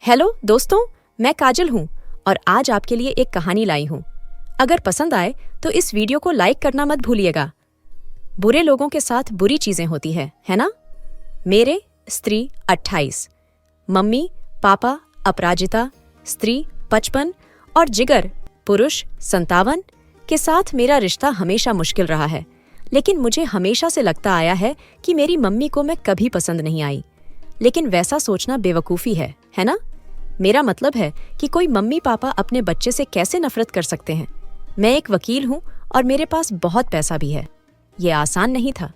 Hello दोस्तों, मैं काजल हूँ और आज आपके लिए एक कहानी लाई हूँ। अगर पसंद आए तो इस वीडियो को लाइक करना मत भूलिएगा। बुरे लोगों के साथ बुरी चीजें होती है ना? मेरे स्त्री 28, मम्मी पापा अपराजिता, स्त्री 55 और जिगर पुरुष 57 के साथ मेरा रिश्ता हमेशा मुश्किल रहा है। लेकिन मुझे हमेशा से लगता आया है कि मेरी मम्मी को मैं कभी पसंद नहीं आई। लेकिन वैसा सोचना बेवकूफ़ी है ना? मेरा मतलब है कि कोई मम्मी पापा अपने बच्चे से कैसे नफरत कर सकते हैं। मैं एक वकील हूँ और मेरे पास बहुत पैसा भी है। ये आसान नहीं था।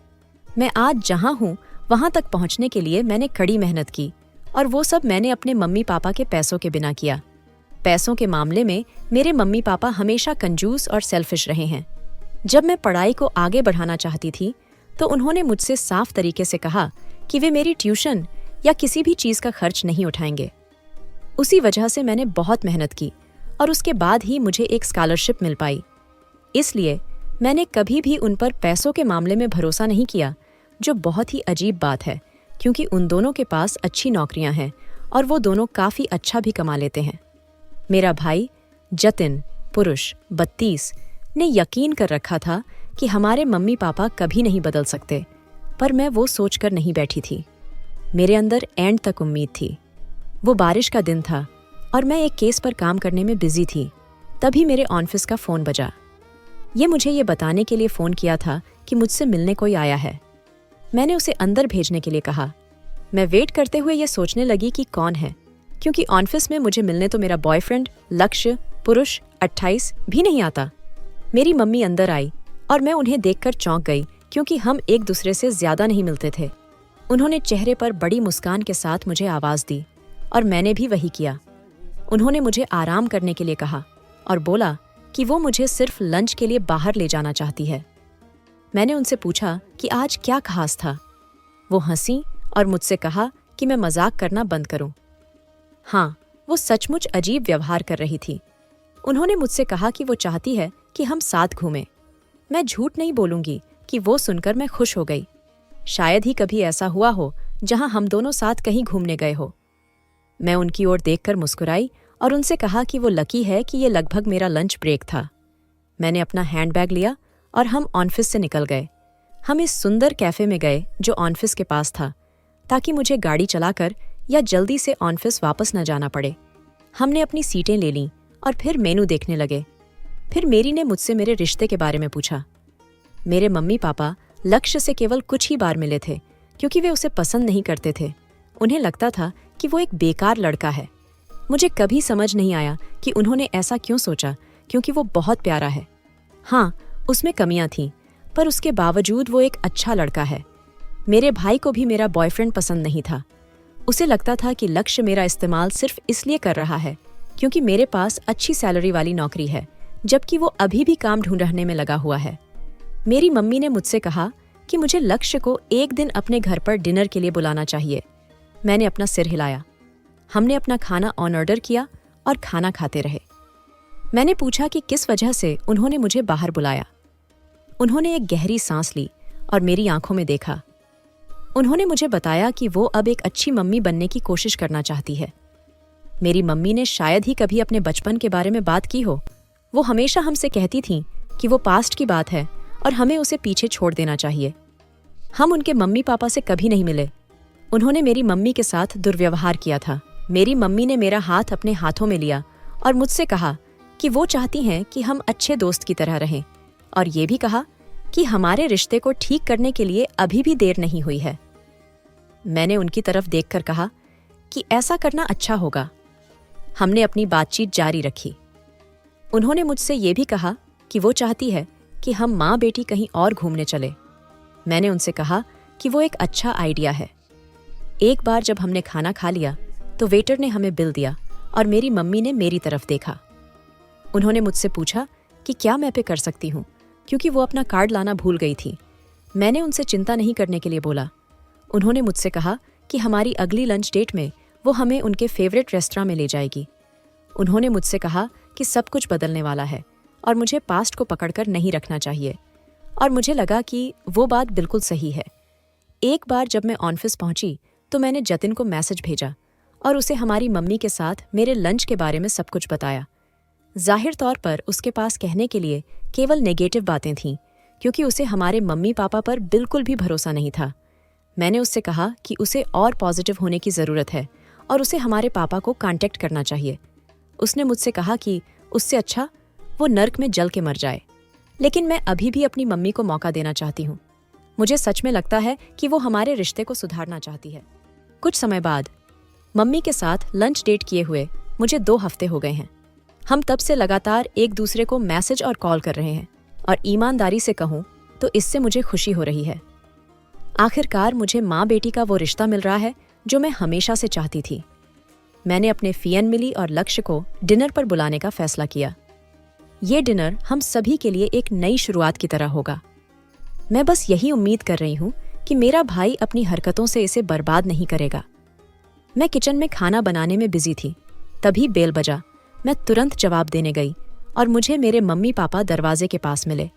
मैं आज जहाँ हूँ वहाँ तक पहुँचने के लिए मैंने कड़ी मेहनत की और वो सब मैंने अपने मम्मी पापा के पैसों के बिना किया। पैसों के मामले में मेरे मम्मी पापा हमेशा कंजूस और सेल्फिश रहे हैं। जब मैं पढ़ाई को आगे बढ़ाना चाहती थी तो उन्होंने मुझसे साफ तरीके से कहा कि वे मेरी ट्यूशन या किसी भी चीज़ का खर्च नहीं उठाएंगे। उसी वजह से मैंने बहुत मेहनत की और उसके बाद ही मुझे एक स्कॉलरशिप मिल पाई। इसलिए मैंने कभी भी उन पर पैसों के मामले में भरोसा नहीं किया, जो बहुत ही अजीब बात है क्योंकि उन दोनों के पास अच्छी नौकरियां हैं और वो दोनों काफ़ी अच्छा भी कमा लेते हैं। मेरा भाई जतिन पुरुष 32 ने यकीन कर रखा था कि हमारे मम्मी पापा कभी नहीं बदल सकते, पर मैं वो सोचकर नहीं बैठी थी। मेरे अंदर एंड तक उम्मीद थी। वो बारिश का दिन था और मैं एक केस पर काम करने में बिजी थी। तभी मेरे ऑफिस का फ़ोन बजा। ये मुझे ये बताने के लिए फ़ोन किया था कि मुझसे मिलने कोई आया है। मैंने उसे अंदर भेजने के लिए कहा। मैं वेट करते हुए ये सोचने लगी कि कौन है, क्योंकि ऑफिस में मुझे मिलने तो मेरा बॉयफ्रेंड लक्ष्य पुरुष 28 भी नहीं आता। मेरी मम्मी अंदर आई और मैं उन्हें देखकर चौंक गई क्योंकि हम एक दूसरे से ज़्यादा नहीं मिलते थे। उन्होंने चेहरे पर बड़ी मुस्कान के साथ मुझे आवाज़ दी और मैंने भी वही किया। उन्होंने मुझे आराम करने के लिए कहा और बोला कि वो मुझे सिर्फ लंच के लिए बाहर ले जाना चाहती है। मैंने उनसे पूछा कि आज क्या खास था। वो हंसी और मुझसे कहा कि मैं मजाक करना बंद करूं। हाँ, वो सचमुच अजीब व्यवहार कर रही थी। उन्होंने मुझसे कहा कि वो चाहती है कि हम साथ घूमें। मैं झूठ नहीं बोलूंगी कि वो सुनकर मैं खुश हो गई। शायद ही कभी ऐसा हुआ हो जहां हम दोनों साथ कहीं घूमने गए हो। मैं उनकी ओर देखकर मुस्कुराई और उनसे कहा कि वो लकी है कि ये लगभग मेरा लंच ब्रेक था। मैंने अपना हैंडबैग लिया और हम ऑफिस से निकल गए। हम इस सुंदर कैफे में गए जो ऑफिस के पास था, ताकि मुझे गाड़ी चलाकर या जल्दी से ऑफिस वापस न जाना पड़े। हमने अपनी सीटें ले लीं और फिर मेनू देखने लगे। फिर मेरी ने मुझसे मेरे रिश्ते के बारे में पूछा। मेरे मम्मी पापा लक्ष्य से केवल कुछ ही बार मिले थे क्योंकि वे उसे पसंद नहीं करते थे। उन्हें लगता था कि वो एक बेकार लड़का है। मुझे कभी समझ नहीं आया कि उन्होंने ऐसा क्यों सोचा, क्योंकि वो बहुत प्यारा है। हाँ, उसमें कमियां थीं, पर उसके बावजूद वो एक अच्छा लड़का है। मेरे भाई को भी मेरा बॉयफ्रेंड पसंद नहीं था। उसे लगता था कि लक्ष्य मेरा इस्तेमाल सिर्फ इसलिए कर रहा है क्योंकि मेरे पास अच्छी सैलरी वाली नौकरी है, जबकि वो अभी भी काम ढूंढने में लगा हुआ है। मेरी मम्मी ने मुझसे कहा कि मुझे लक्ष्य को एक दिन अपने घर पर डिनर के लिए बुलाना चाहिए। मैंने अपना सिर हिलाया। हमने अपना खाना ऑन ऑर्डर किया और खाना खाते रहे। मैंने पूछा कि किस वजह से उन्होंने मुझे बाहर बुलाया। उन्होंने एक गहरी सांस ली और मेरी आंखों में देखा। उन्होंने मुझे बताया कि वो अब एक अच्छी मम्मी बनने की कोशिश करना चाहती है। मेरी मम्मी ने शायद ही कभी अपने बचपन के बारे में बात की हो। वो हमेशा हमसे कहती थीं कि वो पास्ट की बात है और हमें उसे पीछे छोड़ देना चाहिए। हम उनके मम्मी पापा से कभी नहीं मिले। उन्होंने मेरी मम्मी के साथ दुर्व्यवहार किया था। मेरी मम्मी ने मेरा हाथ अपने हाथों में लिया और मुझसे कहा कि वो चाहती हैं कि हम अच्छे दोस्त की तरह रहें, और ये भी कहा कि हमारे रिश्ते को ठीक करने के लिए अभी भी देर नहीं हुई है। मैंने उनकी तरफ देखकर कहा कि ऐसा करना अच्छा होगा। हमने अपनी बातचीत जारी रखी। उन्होंने मुझसे ये भी कहा कि वो चाहती है कि हम माँ बेटी कहीं और घूमने चले। मैंने उनसे कहा कि वो एक अच्छा आइडिया है। एक बार जब हमने खाना खा लिया तो वेटर ने हमें बिल दिया और मेरी मम्मी ने मेरी तरफ देखा। उन्होंने मुझसे पूछा कि क्या मैं पे कर सकती हूँ, क्योंकि वो अपना कार्ड लाना भूल गई थी। मैंने उनसे चिंता नहीं करने के लिए बोला। उन्होंने मुझसे कहा कि हमारी अगली लंच डेट में वो हमें उनके फेवरेट रेस्टोरेंट में ले जाएगी। उन्होंने मुझसे कहा कि सब कुछ बदलने वाला है और मुझे पास्ट को पकड़कर नहीं रखना चाहिए, और मुझे लगा कि वो बात बिल्कुल सही है। एक बार जब मैं ऑफिस पहुंची तो मैंने जतिन को मैसेज भेजा और उसे हमारी मम्मी के साथ मेरे लंच के बारे में सब कुछ बताया। जाहिर तौर पर उसके पास कहने के लिए केवल नेगेटिव बातें थीं, क्योंकि उसे हमारे मम्मी पापा पर बिल्कुल भी भरोसा नहीं था। मैंने उससे कहा कि उसे और पॉजिटिव होने की ज़रूरत है और उसे हमारे पापा को कांटेक्ट करना चाहिए। उसने मुझसे कहा कि उससे अच्छा वो नर्क में जल के मर जाए, लेकिन मैं अभी भी अपनी मम्मी को मौका देना चाहती हूँ। मुझे सच में लगता है कि वो हमारे रिश्ते को सुधारना चाहती है। कुछ समय बाद मम्मी के साथ लंच डेट किए हुए मुझे 2 हफ्ते हो गए हैं। हम तब से लगातार एक दूसरे को मैसेज और कॉल कर रहे हैं, और ईमानदारी से कहूँ तो इससे मुझे खुशी हो रही है। आखिरकार मुझे माँ बेटी का वो रिश्ता मिल रहा है जो मैं हमेशा से चाहती थी। मैंने अपने फियन मिली और लक्ष्य को डिनर पर बुलाने का फैसला किया। ये डिनर हम सभी के लिए एक नई शुरुआत की तरह होगा। मैं बस यही उम्मीद कर रही हूँ कि मेरा भाई अपनी हरकतों से इसे बर्बाद नहीं करेगा। मैं किचन में खाना बनाने में बिजी थी, तभी बेल बजा। मैं तुरंत जवाब देने गई और मुझे मेरे मम्मी पापा दरवाजे के पास मिले।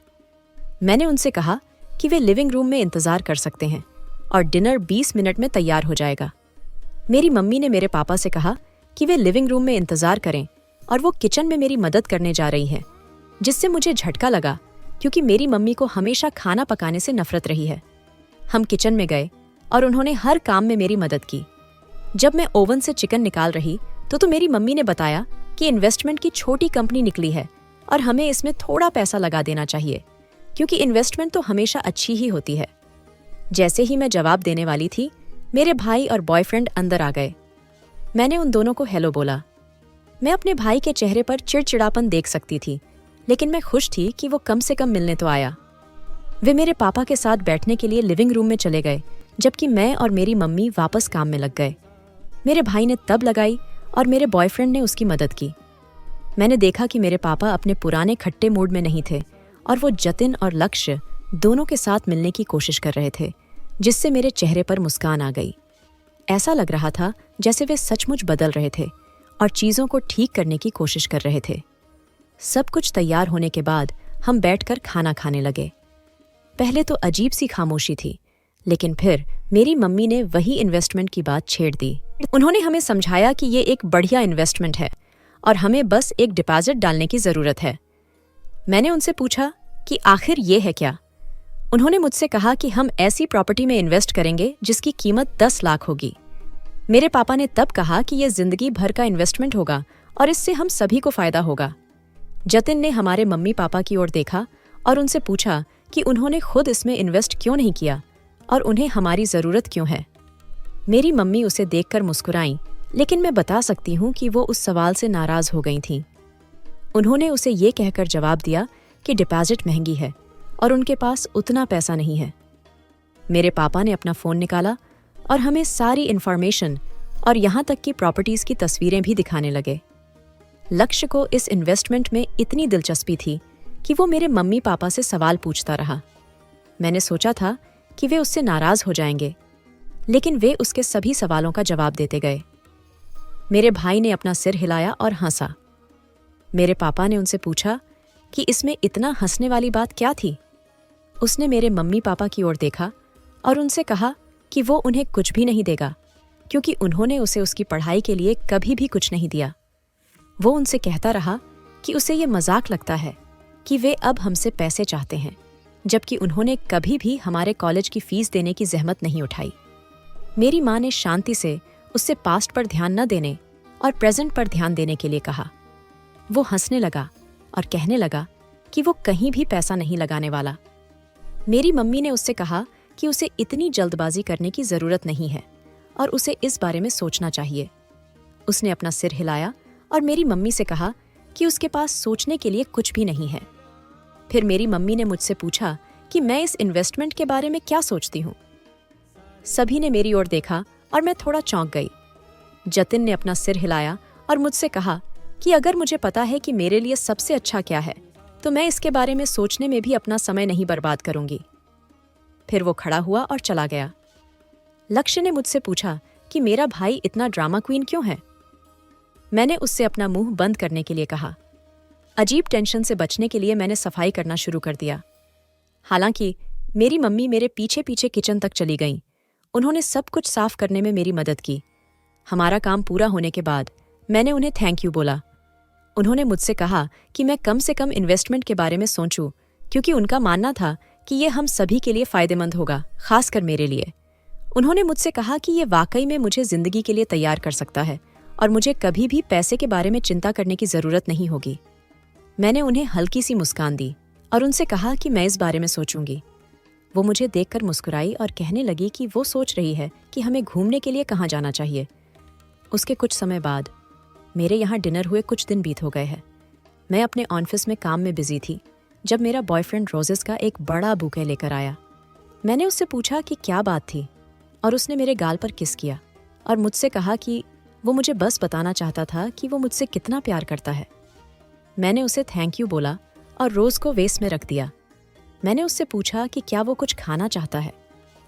मैंने उनसे कहा कि वे लिविंग रूम में इंतजार कर सकते हैं और डिनर 20 मिनट में तैयार हो जाएगा। मेरी मम्मी ने मेरे पापा से कहा कि वे लिविंग रूम में इंतजार करें और वो किचन में मेरी मदद करने जा रही हैं, जिससे मुझे झटका लगा, क्योंकि मेरी मम्मी को हमेशा खाना पकाने से नफरत रही है। हम किचन में गए और उन्होंने हर काम में मेरी मदद की। जब मैं ओवन से चिकन निकाल रही तो मेरी मम्मी ने बताया कि इन्वेस्टमेंट की छोटी कंपनी निकली है और हमें इसमें थोड़ा पैसा लगा देना चाहिए, क्योंकि इन्वेस्टमेंट तो हमेशा अच्छी ही होती है। जैसे ही मैं जवाब देने वाली थी, मेरे भाई और बॉयफ्रेंड अंदर आ गए। मैंने उन दोनों को हेलो बोला। मैं अपने भाई के चेहरे पर चिड़चिड़ापन देख सकती थी, लेकिन मैं खुश थी कि वो कम से कम मिलने तो आया। वे मेरे पापा के साथ बैठने के लिए लिविंग रूम में चले गए, जबकि मैं और मेरी मम्मी वापस काम में लग गए। मेरे भाई ने तब लगाई और मेरे बॉयफ्रेंड ने उसकी मदद की। मैंने देखा कि मेरे पापा अपने पुराने खट्टे मूड में नहीं थे और वो जतिन और लक्ष्य दोनों के साथ मिलने की कोशिश कर रहे थे, जिससे मेरे चेहरे पर मुस्कान आ गई। ऐसा लग रहा था जैसे वे सचमुच बदल रहे थे और चीज़ों को ठीक करने की कोशिश कर रहे थे। सब कुछ तैयार होने के बाद हम बैठकर खाना खाने लगे। पहले तो अजीब सी खामोशी थी, लेकिन फिर मेरी मम्मी ने वही इन्वेस्टमेंट की बात छेड़ दी। उन्होंने हमें समझाया कि ये एक बढ़िया इन्वेस्टमेंट है और हमें बस एक डिपॉजिट डालने की ज़रूरत है। मैंने उनसे पूछा कि आखिर ये है क्या? उन्होंने मुझसे कहा कि हम ऐसी प्रॉपर्टी में इन्वेस्ट करेंगे जिसकी कीमत 10 लाख होगी। मेरे पापा ने तब कहा कि यह जिंदगी भर का इन्वेस्टमेंट होगा और इससे हम सभी को फायदा होगा। जतिन ने हमारे मम्मी पापा की ओर देखा और उनसे पूछा कि उन्होंने खुद इसमें इन्वेस्ट क्यों नहीं किया और उन्हें हमारी ज़रूरत क्यों है। मेरी मम्मी उसे देखकर मुस्कुराईं, लेकिन मैं बता सकती हूँ कि वो उस सवाल से नाराज़ हो गई थीं। उन्होंने उसे ये कहकर जवाब दिया कि डिपॉजिट महंगी है और उनके पास उतना पैसा नहीं है। मेरे पापा ने अपना फ़ोन निकाला और हमें सारी इन्फॉर्मेशन और यहाँ तक कि प्रॉपर्टीज़ की तस्वीरें भी दिखाने लगे। लक्ष्य को इस इन्वेस्टमेंट में इतनी दिलचस्पी थी कि वो मेरे मम्मी पापा से सवाल पूछता रहा। मैंने सोचा था कि वे उससे नाराज़ हो जाएंगे, लेकिन वे उसके सभी सवालों का जवाब देते गए। मेरे भाई ने अपना सिर हिलाया और हंसा। मेरे पापा ने उनसे पूछा कि इसमें इतना हंसने वाली बात क्या थी। उसने मेरे मम्मी पापा की ओर देखा और उनसे कहा कि वो उन्हें कुछ भी नहीं देगा, क्योंकि उन्होंने उसे उसकी पढ़ाई के लिए कभी भी कुछ नहीं दिया। वो उनसे कहता रहा कि उसे ये मजाक लगता है कि वे अब हमसे पैसे चाहते हैं, जबकि उन्होंने कभी भी हमारे कॉलेज की फीस देने की जहमत नहीं उठाई। मेरी माँ ने शांति से उससे पास्ट पर ध्यान न देने और प्रेजेंट पर ध्यान देने के लिए कहा। वो हंसने लगा और कहने लगा कि वो कहीं भी पैसा नहीं लगाने वाला। मेरी मम्मी ने उससे कहा कि उसे इतनी जल्दबाजी करने की ज़रूरत नहीं है और उसे इस बारे में सोचना चाहिए। उसने अपना सिर हिलाया और मेरी मम्मी से कहा कि उसके पास सोचने के लिए कुछ भी नहीं है। फिर मेरी मम्मी ने मुझसे पूछा कि मैं इस इन्वेस्टमेंट के बारे में क्या सोचती हूँ। सभी ने मेरी ओर देखा और मैं थोड़ा चौंक गई। जतिन ने अपना सिर हिलाया और मुझसे कहा कि अगर मुझे पता है कि मेरे लिए सबसे अच्छा क्या है, तो मैं इसके बारे में सोचने में भी अपना समय नहीं बर्बाद करूंगी। फिर वो खड़ा हुआ और चला गया। लक्ष्य ने मुझसे पूछा कि मेरा भाई इतना ड्रामा क्वीन क्यों है। मैंने उससे अपना मुंह बंद करने के लिए कहा। अजीब टेंशन से बचने के लिए मैंने सफाई करना शुरू कर दिया। हालांकि मेरी मम्मी मेरे पीछे पीछे किचन तक चली गईं। उन्होंने सब कुछ साफ करने में मेरी मदद की। हमारा काम पूरा होने के बाद मैंने उन्हें थैंक यू बोला। उन्होंने मुझसे कहा कि मैं कम से कम इन्वेस्टमेंट के बारे में सोचूं, क्योंकि उनका मानना था कि ये हम सभी के लिए फ़ायदेमंद होगा, खासकर मेरे लिए। उन्होंने मुझसे कहा कि ये वाकई में मुझे ज़िंदगी के लिए तैयार कर सकता है और मुझे कभी भी पैसे के बारे में चिंता करने की ज़रूरत नहीं होगी। मैंने उन्हें हल्की सी मुस्कान दी और उनसे कहा कि मैं इस बारे में सोचूंगी। वो मुझे देखकर मुस्कुराई और कहने लगी कि वो सोच रही है कि हमें घूमने के लिए कहाँ जाना चाहिए। उसके कुछ समय बाद मेरे यहाँ डिनर हुए कुछ दिन बीत हो गए हैं। मैं अपने ऑफिस में काम में बिजी थी जब मेरा बॉयफ्रेंड रोजेस का एक बड़ा बुके लेकर आया। मैंने उससे पूछा कि क्या बात थी और उसने मेरे गाल पर किस किया और मुझसे कहा कि वो मुझे बस बताना चाहता था कि वो मुझसे कितना प्यार करता है। मैंने उसे थैंक यू बोला और रोज को वेस में रख दिया। मैंने उससे पूछा कि क्या वो कुछ खाना चाहता है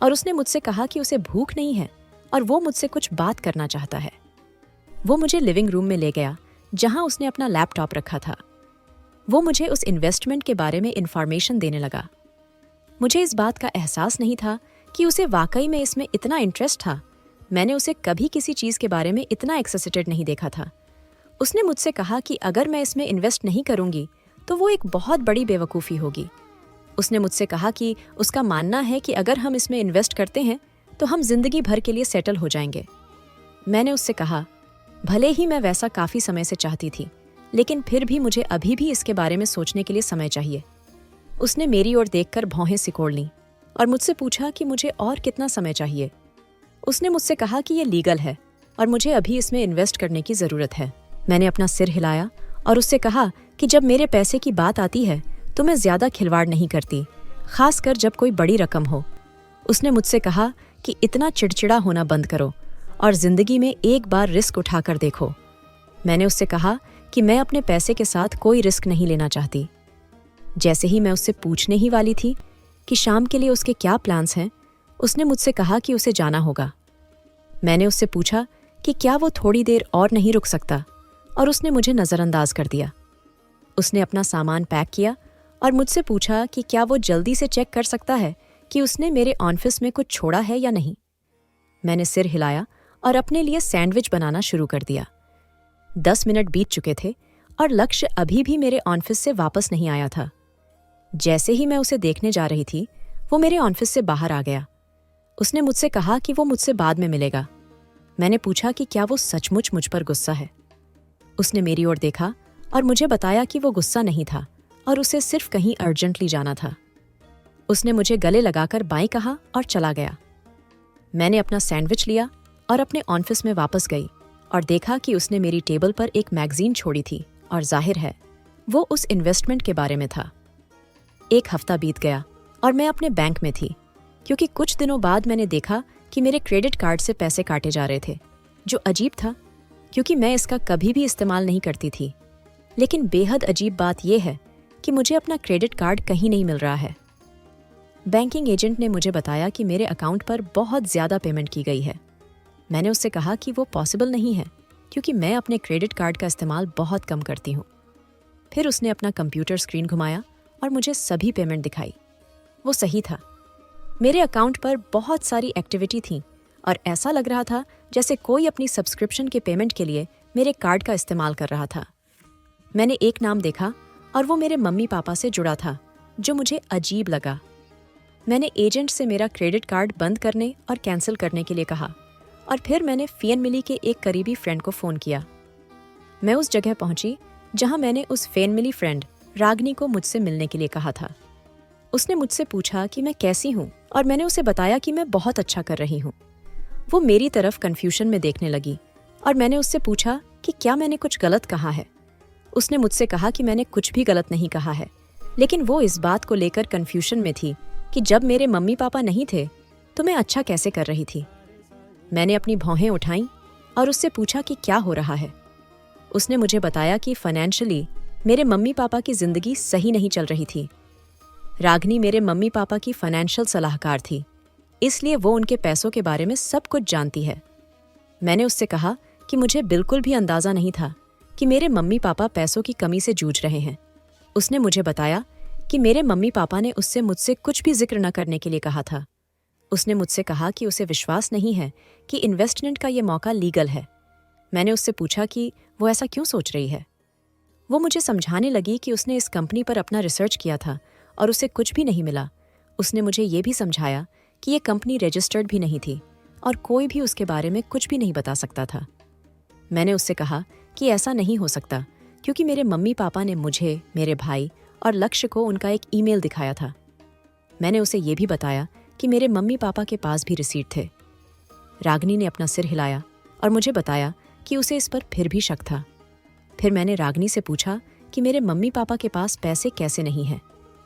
और उसने मुझसे कहा कि उसे भूख नहीं है और वो मुझसे कुछ बात करना चाहता है। वो मुझे लिविंग रूम में ले गया जहां उसने अपना लैपटॉप रखा था। वो मुझे उस इन्वेस्टमेंट के बारे में इंफॉर्मेशन देने लगा। मुझे इस बात का एहसास नहीं था कि उसे वाकई में इसमें इतना इंटरेस्ट था। मैंने उसे कभी किसी चीज़ के बारे में इतना एक्साइटेड नहीं देखा था। उसने मुझसे कहा कि अगर मैं इसमें इन्वेस्ट नहीं करूंगी तो वो एक बहुत बड़ी बेवकूफ़ी होगी। उसने मुझसे कहा कि उसका मानना है कि अगर हम इसमें इन्वेस्ट करते हैं तो हम जिंदगी भर के लिए सेटल हो जाएंगे। मैंने उससे कहा, भले ही मैं वैसा काफ़ी समय से चाहती थी, लेकिन फिर भी मुझे अभी भी इसके बारे में सोचने के लिए समय चाहिए। उसने मेरी ओर देखकर भौहें सिकोड़ लीं और मुझसे पूछा कि मुझे और कितना समय चाहिए। उसने मुझसे कहा कि ये लीगल है और मुझे अभी इसमें इन्वेस्ट करने की ज़रूरत है। मैंने अपना सिर हिलाया और उससे कहा कि जब मेरे पैसे की बात आती है तो मैं ज़्यादा खिलवाड़ नहीं करती, खासकर जब कोई बड़ी रकम हो। उसने मुझसे कहा कि इतना चिड़चिड़ा होना बंद करो और ज़िंदगी में एक बार रिस्क उठाकर देखो। मैंने उससे कहा कि मैं अपने पैसे के साथ कोई रिस्क नहीं लेना चाहती। जैसे ही मैं उससे पूछने ही वाली थी कि शाम के लिए उसके क्या प्लान्स हैं, उसने मुझसे कहा कि उसे जाना होगा। मैंने उससे पूछा कि क्या वो थोड़ी देर और नहीं रुक सकता और उसने मुझे नज़रअंदाज कर दिया। उसने अपना सामान पैक किया और मुझसे पूछा कि क्या वो जल्दी से चेक कर सकता है कि उसने मेरे ऑफिस में कुछ छोड़ा है या नहीं। मैंने सिर हिलाया और अपने लिए सैंडविच बनाना शुरू कर दिया। 10 मिनट बीत चुके थे और लक्ष्य अभी भी मेरे ऑफिस से वापस नहीं आया था। जैसे ही मैं उसे देखने जा रही थी, वो मेरे ऑफिस से बाहर आ गया। उसने मुझसे कहा कि वो मुझसे बाद में मिलेगा। मैंने पूछा कि क्या वो सचमुच मुझ पर गुस्सा है। उसने मेरी ओर देखा और मुझे बताया कि वो गुस्सा नहीं था और उसे सिर्फ कहीं अर्जेंटली जाना था। उसने मुझे गले लगाकर बाय कहा और चला गया। मैंने अपना सैंडविच लिया और अपने ऑफिस में वापस गई और देखा कि उसने मेरी टेबल पर एक मैगजीन छोड़ी थी और जाहिर है वो उस इन्वेस्टमेंट के बारे में था। एक हफ्ता बीत गया और मैं अपने बैंक में थी, क्योंकि कुछ दिनों बाद मैंने देखा कि मेरे क्रेडिट कार्ड से पैसे काटे जा रहे थे, जो अजीब था क्योंकि मैं इसका कभी भी इस्तेमाल नहीं करती थी। लेकिन बेहद अजीब बात यह है कि मुझे अपना क्रेडिट कार्ड कहीं नहीं मिल रहा है। बैंकिंग एजेंट ने मुझे बताया कि मेरे अकाउंट पर बहुत ज़्यादा पेमेंट की गई है। मैंने उससे कहा कि वो पॉसिबल नहीं है क्योंकि मैं अपने क्रेडिट कार्ड का इस्तेमाल बहुत कम करती हूँ। फिर उसने अपना कंप्यूटर स्क्रीन घुमाया और मुझे सभी पेमेंट दिखाई। वो सही था। मेरे अकाउंट पर बहुत सारी एक्टिविटी थी और ऐसा लग रहा था जैसे कोई अपनी सब्सक्रिप्शन के पेमेंट के लिए मेरे कार्ड का इस्तेमाल कर रहा था। मैंने एक नाम देखा और वो मेरे मम्मी पापा से जुड़ा था, जो मुझे अजीब लगा। मैंने एजेंट से मेरा क्रेडिट कार्ड बंद करने और कैंसिल करने के लिए कहा और फिर मैंने फेनमिली के एक करीबी फ्रेंड को फ़ोन किया। मैं उस जगह पहुंची जहां मैंने उस फेनमिली फ्रेंड रागनी को मुझसे मिलने के लिए कहा था। उसने मुझसे पूछा कि मैं कैसी हूँ और मैंने उसे बताया कि मैं बहुत अच्छा कर रही हूँ। वो मेरी तरफ कन्फ्यूजन में देखने लगी और मैंने उससे पूछा कि क्या मैंने कुछ गलत कहा है। उसने मुझसे कहा कि मैंने कुछ भी गलत नहीं कहा है, लेकिन वो इस बात को लेकर कन्फ्यूजन में थी कि जब मेरे मम्मी पापा नहीं थे तो मैं अच्छा कैसे कर रही थी। मैंने अपनी भौहें उठाईं और उससे पूछा कि क्या हो रहा है। उसने मुझे बताया कि फाइनेंशियली मेरे मम्मी पापा की जिंदगी सही नहीं चल रही थी। रागनी मेरे मम्मी पापा की फाइनेंशियल सलाहकार थी, इसलिए वो उनके पैसों के बारे में सब कुछ जानती है। मैंने उससे कहा कि मुझे बिल्कुल भी अंदाज़ा नहीं था कि मेरे मम्मी पापा पैसों की कमी से जूझ रहे हैं। उसने मुझे बताया कि मेरे मम्मी पापा ने उससे मुझसे कुछ भी जिक्र न करने के लिए कहा था। उसने मुझसे कहा कि उसे विश्वास नहीं है कि इन्वेस्टमेंट का ये मौका लीगल है। मैंने उससे पूछा कि वो ऐसा क्यों सोच रही है। वो मुझे समझाने लगी कि उसने इस कंपनी पर अपना रिसर्च किया था और उसे कुछ भी नहीं मिला। उसने मुझे ये भी समझाया कि ये कंपनी रजिस्टर्ड भी नहीं थी और कोई भी उसके बारे में कुछ भी नहीं बता सकता था। मैंने उससे कहा कि ऐसा नहीं हो सकता क्योंकि मेरे मम्मी पापा ने मुझे, मेरे भाई और लक्ष्य को उनका एक ईमेल दिखाया था। मैंने उसे ये भी बताया कि मेरे मम्मी पापा के पास भी रिसीट थे। रागिनी ने अपना सिर हिलाया और मुझे बताया कि उसे इस पर फिर भी शक था। फिर मैंने रागिनी से पूछा कि मेरे मम्मी पापा के पास पैसे कैसे नहीं हैं,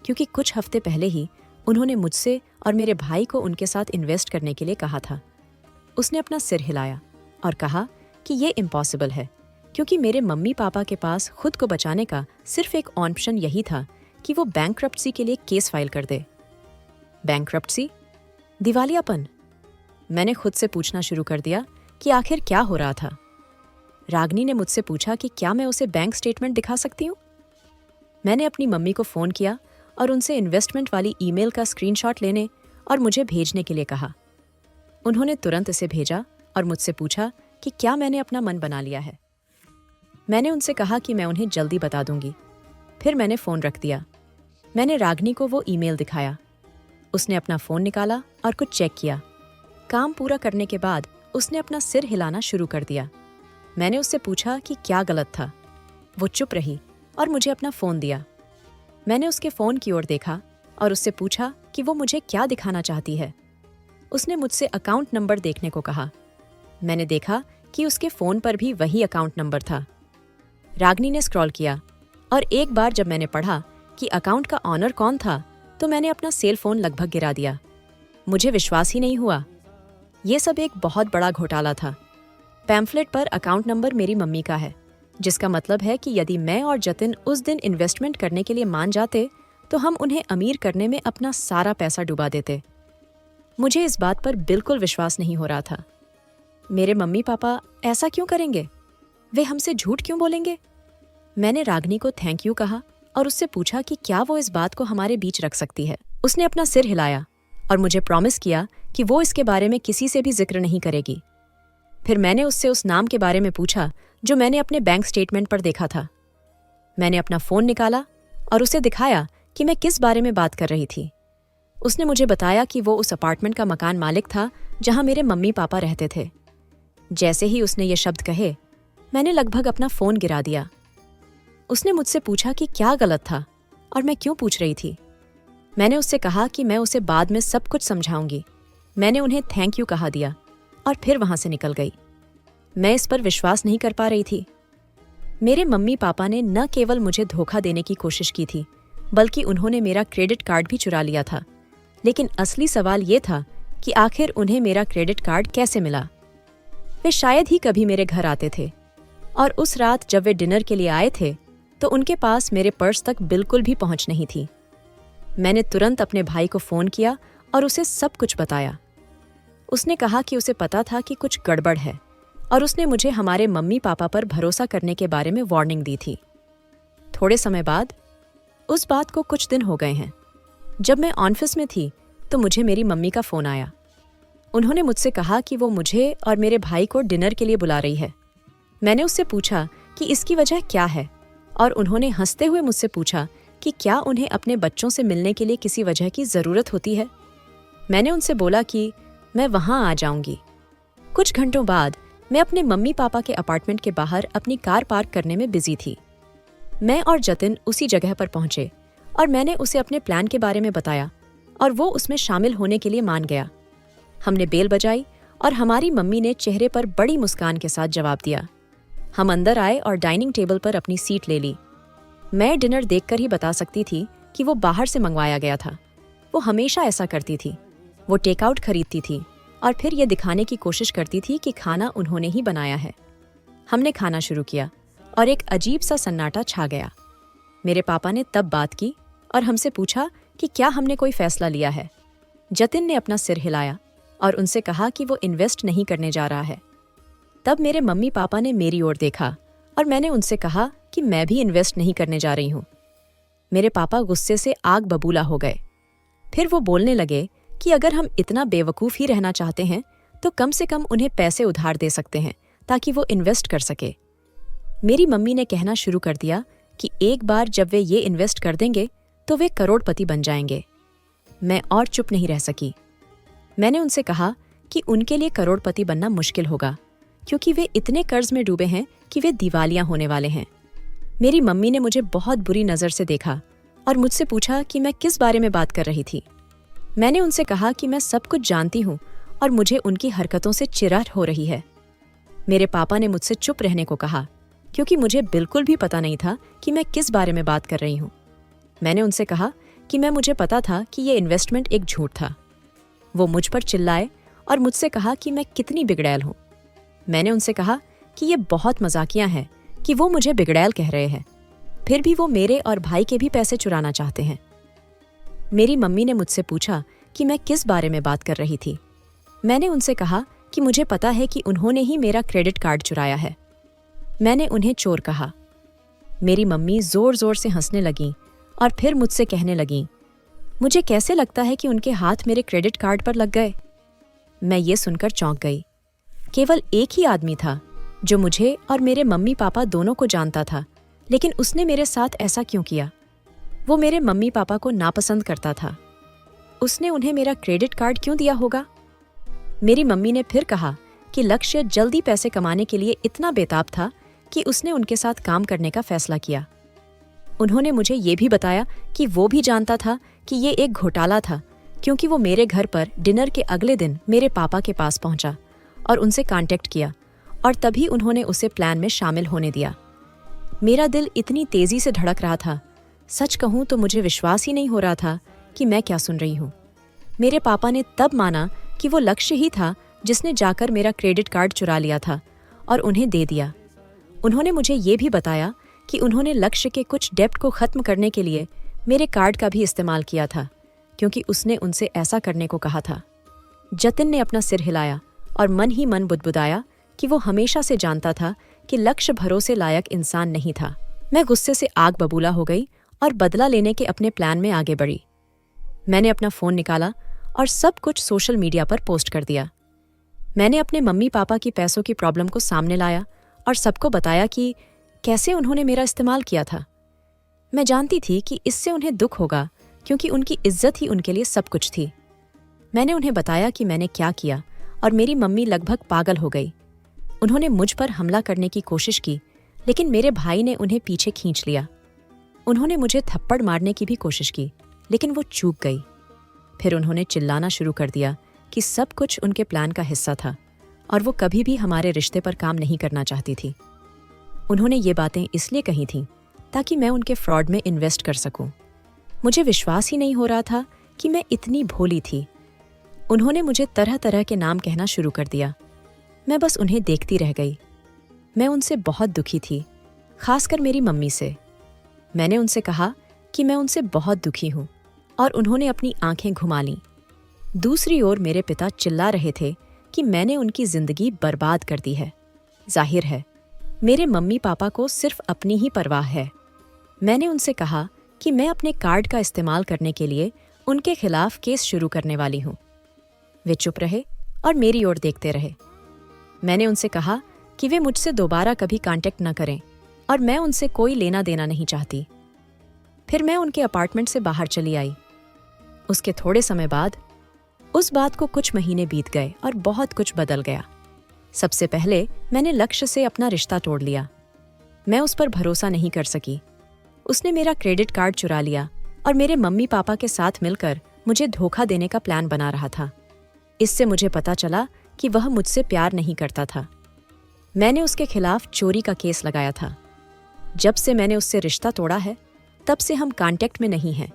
क्योंकि कुछ हफ्ते पहले ही उन्होंने मुझसे और मेरे भाई को उनके साथ इन्वेस्ट करने के लिए कहा था। उसने अपना सिर हिलाया और कहा कि ये इम्पॉसिबल है, क्योंकि मेरे मम्मी पापा के पास खुद को बचाने का सिर्फ एक ऑप्शन यही था कि वो बैंकरप्सी के लिए केस फाइल कर दे। बैंकरप्सी? दिवालियापन? मैंने खुद से पूछना शुरू कर दिया कि आखिर क्या हो रहा था। रागिनी ने मुझसे पूछा कि क्या मैं उसे बैंक स्टेटमेंट दिखा सकती हूँ। मैंने अपनी मम्मी को फ़ोन किया और उनसे इन्वेस्टमेंट वाली ईमेल का स्क्रीनशॉट लेने और मुझे भेजने के लिए कहा। उन्होंने तुरंत इसे भेजा और मुझसे पूछा कि क्या मैंने अपना मन बना लिया है। मैंने उनसे कहा कि मैं उन्हें जल्दी बता दूंगी। फिर मैंने फ़ोन रख दिया। मैंने रागिनी को वो ईमेल दिखाया। उसने अपना फ़ोन निकाला और कुछ चेक किया। काम पूरा करने के बाद उसने अपना सिर हिलाना शुरू कर दिया। मैंने उससे पूछा कि क्या गलत था। वो चुप रही और मुझे अपना फ़ोन दिया। मैंने उसके फ़ोन की ओर देखा और उससे पूछा कि वो मुझे क्या दिखाना चाहती है। उसने मुझसे अकाउंट नंबर देखने को कहा। मैंने देखा कि उसके फ़ोन पर भी वही अकाउंट नंबर था। रागिनी ने स्क्रॉल किया और एक बार जब मैंने पढ़ा कि अकाउंट का ऑनर कौन था, तो मैंने अपना सेल फोन लगभग गिरा दिया। मुझे विश्वास ही नहीं हुआ। ये सब एक बहुत बड़ा घोटाला था। पैम्फलेट पर अकाउंट नंबर मेरी मम्मी का है, जिसका मतलब है कि यदि मैं और जतिन उस दिन इन्वेस्टमेंट करने के लिए मान जाते तो हम उन्हें अमीर करने में अपना सारा पैसा डुबा देते। मुझे इस बात पर बिल्कुल विश्वास नहीं हो रहा था। मेरे मम्मी पापा ऐसा क्यों करेंगे? वे हमसे झूठ क्यों बोलेंगे? मैंने रागिनी को थैंक यू कहा और उससे पूछा कि क्या वो इस बात को हमारे बीच रख सकती है। उसने अपना सिर हिलाया और मुझे प्रॉमिस किया कि वो इसके बारे में किसी से भी जिक्र नहीं करेगी। फिर मैंने उससे उस नाम के बारे में पूछा जो मैंने अपने बैंक स्टेटमेंट पर देखा था। मैंने अपना फ़ोन निकाला और उसे दिखाया कि मैं किस बारे में बात कर रही थी। उसने मुझे बताया कि वो उस अपार्टमेंट का मकान मालिक था जहां मेरे मम्मी पापा रहते थे। जैसे ही उसने ये शब्द कहे, मैंने लगभग अपना फ़ोन गिरा दिया। उसने मुझसे पूछा कि क्या गलत था और मैं क्यों पूछ रही थी। मैंने उससे कहा कि मैं उसे बाद में सब कुछ समझाऊंगी। मैंने उन्हें थैंक यू कहा दिया और फिर वहां से निकल गई। मैं इस पर विश्वास नहीं कर पा रही थी। मेरे मम्मी पापा ने न केवल मुझे धोखा देने की कोशिश की थी, बल्कि उन्होंने मेरा क्रेडिट कार्ड भी चुरा लिया था। लेकिन असली सवाल ये था कि आखिर उन्हें मेरा क्रेडिट कार्ड कैसे मिला। वे शायद ही कभी मेरे घर आते थे और उस रात जब वे डिनर के लिए आए थे तो उनके पास मेरे पर्स तक बिल्कुल भी पहुंच नहीं थी। मैंने तुरंत अपने भाई को फ़ोन किया और उसे सब कुछ बताया। उसने कहा कि उसे पता था कि कुछ गड़बड़ है और उसने मुझे हमारे मम्मी पापा पर भरोसा करने के बारे में वार्निंग दी थी। थोड़े समय बाद, उस बात को कुछ दिन हो गए हैं, जब मैं ऑफिस में थी तो मुझे मेरी मम्मी का फ़ोन आया। उन्होंने मुझसे कहा कि वो मुझे और मेरे भाई को डिनर के लिए बुला रही है। मैंने उससे पूछा कि इसकी वजह क्या है और उन्होंने हंसते हुए मुझसे पूछा कि क्या उन्हें अपने बच्चों से मिलने के लिए किसी वजह की ज़रूरत होती है। मैंने उनसे बोला कि मैं वहाँ आ जाऊंगी। कुछ घंटों बाद मैं अपने मम्मी पापा के अपार्टमेंट के बाहर अपनी कार पार्क करने में बिजी थी। मैं और जतिन उसी जगह पर पहुंचे और मैंने उसे अपने प्लान के बारे में बताया और वो उसमें शामिल होने के लिए मान गया। हमने बेल बजाई और हमारी मम्मी ने चेहरे पर बड़ी मुस्कान के साथ जवाब दिया। हम अंदर आए और डाइनिंग टेबल पर अपनी सीट ले ली। मैं डिनर देखकर ही बता सकती थी कि वो बाहर से मंगवाया गया था। वो हमेशा ऐसा करती थी। वो टेकआउट खरीदती थी और फिर ये दिखाने की कोशिश करती थी कि खाना उन्होंने ही बनाया है। हमने खाना शुरू किया और एक अजीब सा सन्नाटा छा गया। मेरे पापा ने तब बात की और हमसे पूछा कि क्या हमने कोई फैसला लिया है। जतिन ने अपना सिर हिलाया और उनसे कहा कि वो इन्वेस्ट नहीं करने जा रहा है। तब मेरे मम्मी पापा ने मेरी ओर देखा और मैंने उनसे कहा कि मैं भी इन्वेस्ट नहीं करने जा रही हूँ। मेरे पापा गुस्से से आग बबूला हो गए। फिर वो बोलने लगे कि अगर हम इतना बेवकूफ़ ही रहना चाहते हैं तो कम से कम उन्हें पैसे उधार दे सकते हैं ताकि वो इन्वेस्ट कर सके। मेरी मम्मी ने कहना शुरू कर दिया कि एक बार जब वे ये इन्वेस्ट कर देंगे तो वे करोड़पति बन जाएंगे। मैं और चुप नहीं रह सकी। मैंने उनसे कहा कि उनके लिए करोड़पति बनना मुश्किल होगा क्योंकि वे इतने कर्ज में डूबे हैं कि वे दिवालिया होने वाले हैं। मेरी मम्मी ने मुझे बहुत बुरी नज़र से देखा और मुझसे पूछा कि मैं किस बारे में बात कर रही थी। मैंने उनसे कहा कि मैं सब कुछ जानती हूँ और मुझे उनकी हरकतों से चिढ़ हो रही है। मेरे पापा ने मुझसे चुप रहने को कहा क्योंकि मुझे बिल्कुल भी पता नहीं था कि मैं किस बारे में बात कर रही हूँ। मैंने उनसे कहा कि मुझे पता था कि ये इन्वेस्टमेंट एक झूठ था। वो मुझ पर चिल्लाए और मुझसे कहा कि मैं कितनी बिगड़ैल हूँ। मैंने उनसे कहा कि ये बहुत मजाकिया है कि वो मुझे बिगड़ैल कह रहे हैं, फिर भी वो मेरे और भाई के भी पैसे चुराना चाहते हैं। मेरी मम्मी ने मुझसे पूछा कि मैं किस बारे में बात कर रही थी। मैंने उनसे कहा कि मुझे पता है कि उन्होंने ही मेरा क्रेडिट कार्ड चुराया है। मैंने उन्हें चोर कहा। मेरी मम्मी जोर जोर से हंसने लगीं और फिर मुझसे कहने लगीं, मुझे कैसे लगता है कि उनके हाथ मेरे क्रेडिट कार्ड पर लग गए। मैं ये सुनकर चौंक गई। केवल एक ही आदमी था जो मुझे और मेरे मम्मी पापा दोनों को जानता था, लेकिन उसने मेरे साथ ऐसा क्यों किया? वो मेरे मम्मी पापा को नापसंद करता था। उसने उन्हें मेरा क्रेडिट कार्ड क्यों दिया होगा? मेरी मम्मी ने फिर कहा कि लक्ष्य जल्दी पैसे कमाने के लिए इतना बेताब था कि उसने उनके साथ काम करने का फैसला किया। उन्होंने मुझे ये भी बताया कि वो भी जानता था कि ये एक घोटाला था, क्योंकि वो मेरे घर पर डिनर के अगले दिन मेरे पापा के पास पहुंचा और उनसे कांटेक्ट किया और तभी उन्होंने उसे प्लान में शामिल होने दिया। मेरा दिल इतनी तेजी से धड़क रहा था, सच कहूं तो मुझे विश्वास ही नहीं हो रहा था कि मैं क्या सुन रही हूं। मेरे पापा ने तब माना कि वो लक्ष्य ही था जिसने जाकर मेरा क्रेडिट कार्ड चुरा लिया था और उन्हें दे दिया। उन्होंने मुझे ये भी बताया कि उन्होंने लक्ष्य के कुछ डेब्ट को खत्म करने के लिए मेरे कार्ड का भी इस्तेमाल किया था, क्योंकि उसने उनसे ऐसा करने को कहा था। जतिन ने अपना सिर हिलाया और मन ही मन बुदबुदाया कि वो हमेशा से जानता था कि लक्ष्य भरोसे लायक इंसान नहीं था। मैं गुस्से से आग बबूला हो गई और बदला लेने के अपने प्लान में आगे बढ़ी। मैंने अपना फ़ोन निकाला और सब कुछ सोशल मीडिया पर पोस्ट कर दिया। मैंने अपने मम्मी पापा की पैसों की प्रॉब्लम को सामने लाया और सबको बताया कि कैसे उन्होंने मेरा इस्तेमाल किया था। मैं जानती थी कि इससे उन्हें दुख होगा, क्योंकि उनकी इज्जत ही उनके लिए सब कुछ थी। मैंने उन्हें बताया कि मैंने क्या किया और मेरी मम्मी लगभग पागल हो गई। उन्होंने मुझ पर हमला करने की कोशिश की, लेकिन मेरे भाई ने उन्हें पीछे खींच लिया। उन्होंने मुझे थप्पड़ मारने की भी कोशिश की, लेकिन वो चूक गई। फिर उन्होंने चिल्लाना शुरू कर दिया कि सब कुछ उनके प्लान का हिस्सा था और वो कभी भी हमारे रिश्ते पर काम नहीं करना चाहती थी। उन्होंने ये बातें इसलिए कही थीं ताकि मैं उनके फ्रॉड में इन्वेस्ट कर सकूं। मुझे विश्वास ही नहीं हो रहा था कि मैं इतनी भोली थी। उन्होंने मुझे तरह तरह के नाम कहना शुरू कर दिया। मैं बस उन्हें देखती रह गई। मैं उनसे बहुत दुखी थी, खासकर मेरी मम्मी से। मैंने उनसे कहा कि मैं उनसे बहुत दुखी हूँ और उन्होंने अपनी आंखें घुमा लीं। दूसरी ओर मेरे पिता चिल्ला रहे थे कि मैंने उनकी जिंदगी बर्बाद कर दी है। जाहिर है मेरे मम्मी पापा को सिर्फ अपनी ही परवाह है। मैंने उनसे कहा कि मैं अपने कार्ड का इस्तेमाल करने के लिए उनके खिलाफ केस शुरू करने वाली हूँ। वे चुप रहे और मेरी ओर देखते रहे। मैंने उनसे कहा कि वे मुझसे दोबारा कभी कांटेक्ट न करें और मैं उनसे कोई लेना देना नहीं चाहती। फिर मैं उनके अपार्टमेंट से बाहर चली आई। उसके थोड़े समय बाद उस बात को कुछ महीने बीत गए और बहुत कुछ बदल गया। सबसे पहले मैंने लक्ष्य से अपना रिश्ता तोड़ लिया। मैं उस पर भरोसा नहीं कर सकी। उसने मेरा क्रेडिट कार्ड चुरा लिया और मेरे मम्मी पापा के साथ मिलकर मुझे धोखा देने का प्लान बना रहा था। इससे मुझे पता चला कि वह मुझसे प्यार नहीं करता था। मैंने उसके खिलाफ चोरी का केस लगाया था। जब से मैंने उससे रिश्ता तोड़ा है, तब से हम कांटेक्ट में नहीं हैं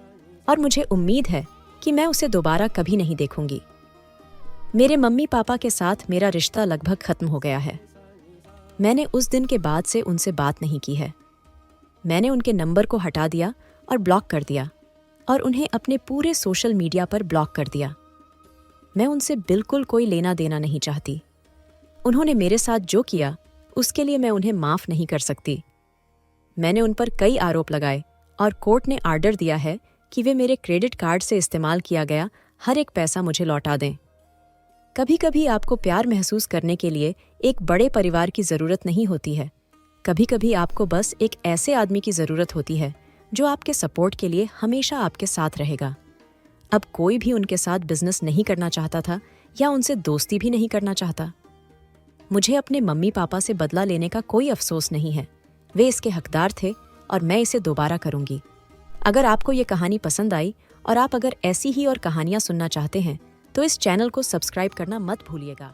और मुझे उम्मीद है कि मैं उसे दोबारा कभी नहीं देखूंगी। मेरे मम्मी पापा के साथ मेरा रिश्ता लगभग खत्म हो गया है। मैंने उस दिन के बाद से उनसे बात नहीं की है। मैंने उनके नंबर को हटा दिया और ब्लॉक कर दिया और उन्हें अपने पूरे सोशल मीडिया पर ब्लॉक कर दिया। मैं उनसे बिल्कुल कोई लेना देना नहीं चाहती। उन्होंने मेरे साथ जो किया उसके लिए मैं उन्हें माफ नहीं कर सकती। मैंने उन पर कई आरोप लगाए और कोर्ट ने आर्डर दिया है कि वे मेरे क्रेडिट कार्ड से इस्तेमाल किया गया हर एक पैसा मुझे लौटा दें। कभी कभी आपको प्यार महसूस करने के लिए एक बड़े परिवार की ज़रूरत नहीं होती है। कभी कभी आपको बस एक ऐसे आदमी की ज़रूरत होती है जो आपके सपोर्ट के लिए हमेशा आपके साथ रहेगा। अब कोई भी उनके साथ बिजनेस नहीं करना चाहता था या उनसे दोस्ती भी नहीं करना चाहता। मुझे अपने मम्मी पापा से बदला लेने का कोई अफसोस नहीं है। वे इसके हकदार थे और मैं इसे दोबारा करूंगी। अगर आपको ये कहानी पसंद आई और आप अगर ऐसी ही और कहानियां सुनना चाहते हैं तो इस चैनल को सब्सक्राइब करना मत भूलिएगा।